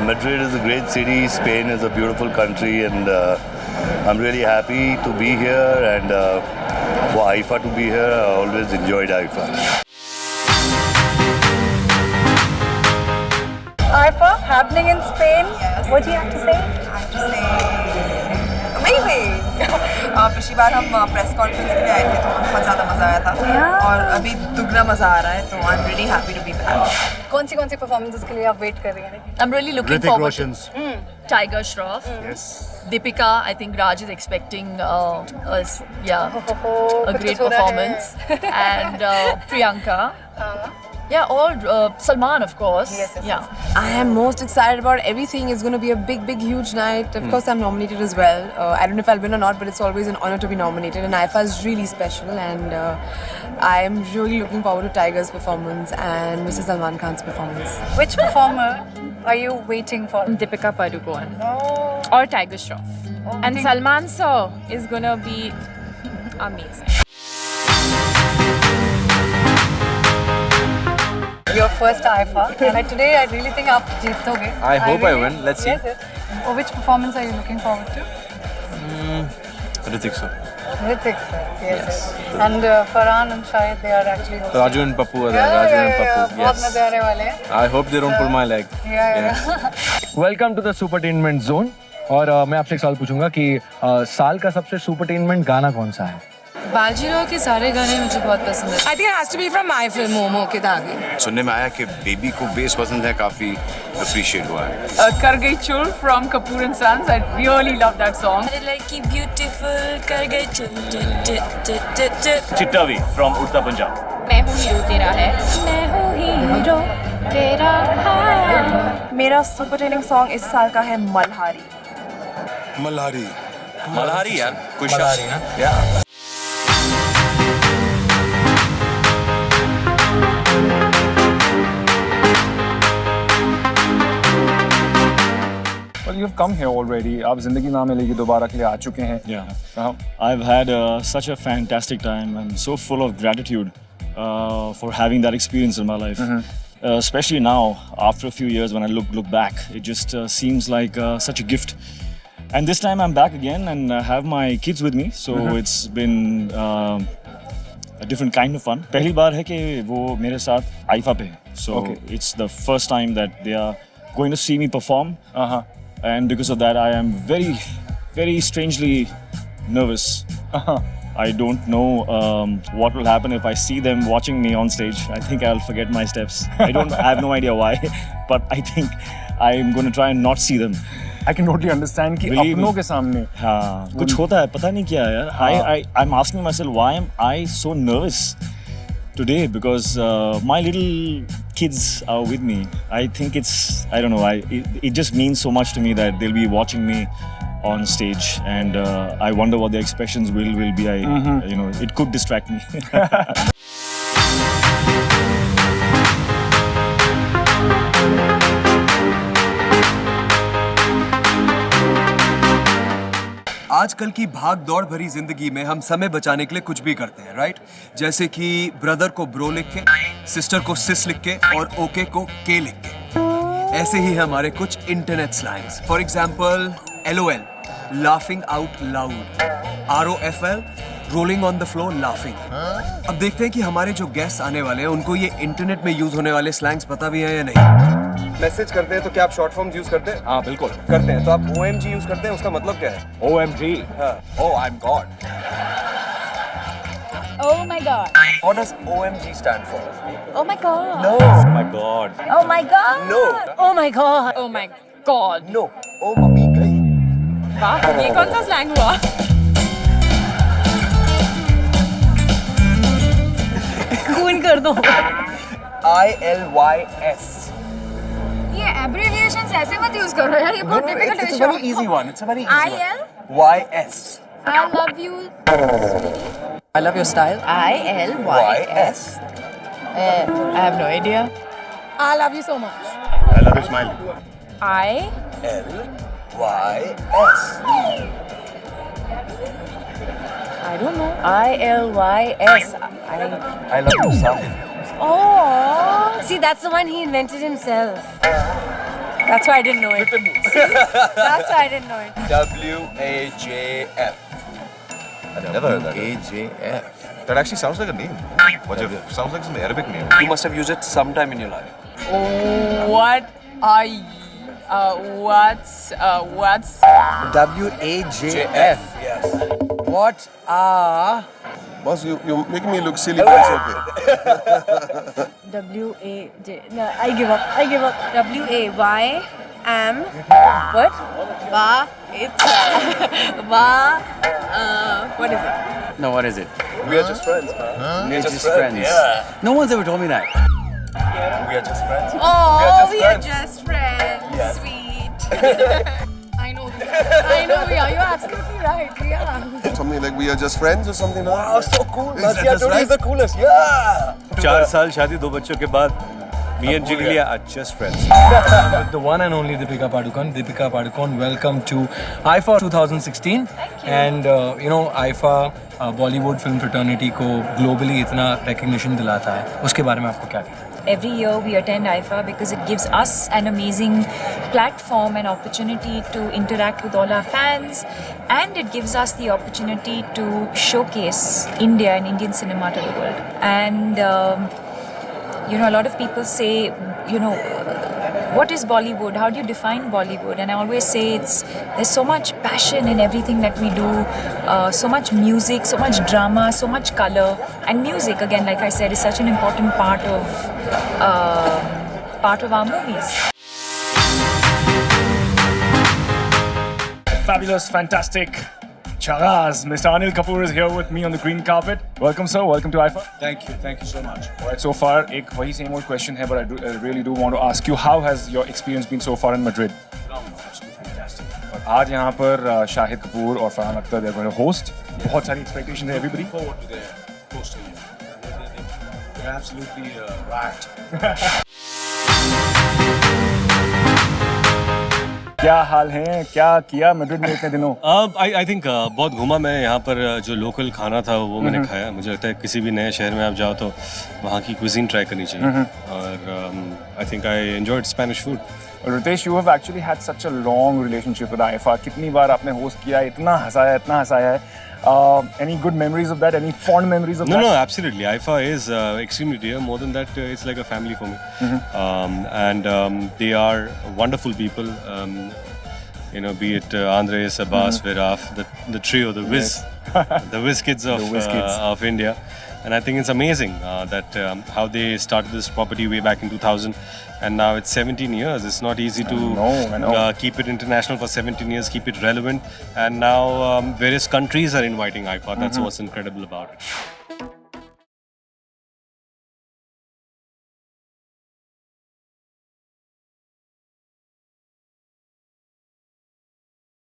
Madrid is a great city. Spain is a beautiful country, and I'm really happy to be here. And for IFA to be here, I always enjoyed IFA. IFA happening in Spain. Yes. What do you have to say? I have to say amazing. पिछली बार हम press conference के लिए आए थे तो बहुत ज़्यादा मज़ा आया था Yeah. और अभी दुगना मज़ा आ रहा है तो I am really happy to be back. कौन सी परफॉर्मेंसेस के लिए आप वेट कर रही हैं? I'm really looking Hrithik forward Roshan's. to Tiger Shroff. Yes. Deepika, I think Raj is expecting Oh, a कुछ great तो हो रहा performance. And Priyanka. Yeah, all Salman, of course. Yes, yes, yeah. I am most excited about everything. It's going to be a big, huge night. Of course, I'm nominated as well. I don't know if I'll win or not, but it's always an honor to be nominated. And IFA is really special. And I am really looking forward to Tiger's performance and Mr. Salman Khan's performance. Which performer are you waiting for? Deepika Padukone Oh, or Tiger Shroff. And Salman sir is gonna be amazing. your first IFA. And today I really think आप जीतोगे. I hope I win. Let's see. Yes, yes. Oh, which performance are you looking forward to? Hrithik sir. Hrithik sir. Yes. And Farhan and Shahid, they are actually hosting. Raju and Pappu are there. Raju and Pappu. बहुत मजे आने वाले हैं. I hope they don't pull my leg. Yeah. Welcome to the supertainment zone. और मैं आपसे एक सवाल पूछूंगा कि साल का सबसे सुपरटेनमेंट गाना कौन सा है? बाजीराव के सारे गाने मुझे बहुत पसंद है. I think it has to be from my film, Momo के धागे. सुनने में आया कि बेबी को बेस पसंद है, काफी अप्रिशिएट हुआ है. कर गई चूर from Kapoor and Sons. I really love that song. Like beautiful, कर गई चिट्टावी फ्रॉम उड़ता पंजाब. मैं हूँ हीरो तेरा है. मैं हूँ हीरो तेरा है. मेरा सुपरटेनिंग सॉन्ग इस साल का है मल्हारी. मल्हारी यार, कुछ मल्हारी ना. Yeah. Well, you've come here already. आप जिंदगी ना मिलेगी दोबारा के लिए आ चुके हैं. Yeah. I've had such a fantastic time. I'm so full of gratitude for having that experience in my life. Especially now, after a few years, when I look back, it just seems like such a gift. And this time I'm back again and I have my kids with me, so it's been a different kind of fun. पहली बार है कि वो मेरे साथ IIFA पे हैं. So it's the first time that they are going to see me perform. And because of that, I am very, very strangely nervous. I don't know what will happen if I see them watching me on stage. I think I'll forget my steps. I have no idea why, but I think I'm going to try and not see them. I can totally understand कि Believe अपनों me. के सामने. हाँ, कुछ होता है, पता नहीं क्या है यार. I'm asking myself, why am I so nervous today? Because my little kids are with me. I think I don't know, it just means so much to me that they'll be watching me on stage, and I wonder what their expressions will be. It could distract me. आजकल की भाग दौड़ भरी जिंदगी में हम समय बचाने के लिए कुछ भी करते हैं, राइट? जैसे कि ब्रदर को ब्रो लिख के, सिस्टर को सिस लिख के और ओके को के लिख के. ऐसे ही हमारे कुछ internet slangs. For example LOL, laughing out loud. ROFL, rolling on the floor laughing. अब देखते हैं कि हमारे जो गेस्ट आने वाले हैं उनको ये इंटरनेट में यूज होने वाले स्लैंग्स पता भी है या नहीं. मैसेज करते हैं तो क्या आप शॉर्ट फॉर्म्स यूज करते हैं? हाँ बिल्कुल. करते हैं. तो आप OMG यूज करते हैं, उसका मतलब क्या है? OMG. हाँ. Oh, I'm God. Oh my God. What does OMG stand for? Oh my God. No. Oh my God. Oh my God. No. Oh my God. Oh my God. No. Oh mummy गई. वाह, ये कौन सा slang हुआ? खून कर दो. ILYS. ये एब्रिविएशंस ऐसे मत यूज करो यार, ये बहुत डिफिकल्ट है. It's a very easy one. It's a very easy IL. one. YS. I love you. I love your style. YS. I have no idea. I love you so much. I love your smile. LYS. I don't know. ILYS. I love your style. Oh, see, that's the one he invented himself. That's why I didn't know it. That's why I didn't know it. WAJF. I've never heard that. WAJF. That actually sounds like a name. Sounds like some Arabic name. You must have used it sometime in your life. What are you? What's WAJF. Yes. What are... Boss, you're making me look silly, but it's okay. W-A-J. No, I give up. W-A-Y-M. What? Wa? It's what is it? No, what is it? We are just friends, man. We're just friends. Yeah. No one's ever told me that. We are just friends. Oh, we are just friends. Yes. Sweet. I know we are. You're absolutely right. We are. Something like we are just friends or something like that. Oh, so cool. Is that just right? the coolest. Yeah. 4 साल शादी 2 बच्चों के बाद me and Jigilia are just friends. With the one and only Deepika Padukone. Deepika Padukone, welcome to IFA 2016. And you know, IFA Bollywood film fraternity को globally इतना recognition दिलाता है. उसके बारे में आपको क्या कहना है? Every year we attend IFA because it gives us an amazing platform and opportunity to interact with all our fans, and it gives us the opportunity to showcase India and Indian cinema to the world. And you know, a lot of people say, you know, what is Bollywood? How do you define Bollywood? And I always say there's so much passion in everything that we do, so much music, so much drama, so much color. And music, again, like I said, is such an important part of our movies. Fabulous, fantastic. Charaz, Mr. Anil Kapoor is here with me on the green carpet. Welcome, sir. Welcome to IFA. Thank you so much. All right, so far, एक वही same old question है, but I really do want to ask you, how has your experience been so far in Madrid? Absolutely fantastic. और आज यहाँ पर शाहिद कपूर और Farhan Akhtar they're going to host. बहुत सारी expectations है everybody. Forward to their hosting. You're absolutely right. क्या हाल है? क्या किया मैड्रिड में इतने दिनों? I think बहुत घूमा मैं यहाँ पर. जो लोकल खाना था वो मैंने खाया. मुझे लगता है किसी भी नए शहर में आप जाओ तो वहाँ की cuisine ट्राई करनी चाहिए. और I think I enjoyed Spanish food. Ritesh, you have actually had such a long relationship with IFA. कितनी बार आपने होस्ट किया, इतना हंसाया है. Any good memories of that? Any fond memories of that? No, absolutely. IFA is extremely dear. More than that, it's like a family for me. And they are wonderful people. You know, be it Andres, Abbas, Viraf, the trio, the Wiz, the Wiz kids of India. And I think it's amazing that how they started this property way back in 2000, and now it's 17 years. It's not easy to keep it international for 17 years, keep it relevant, and now various countries are inviting IFA. That's what's incredible about it.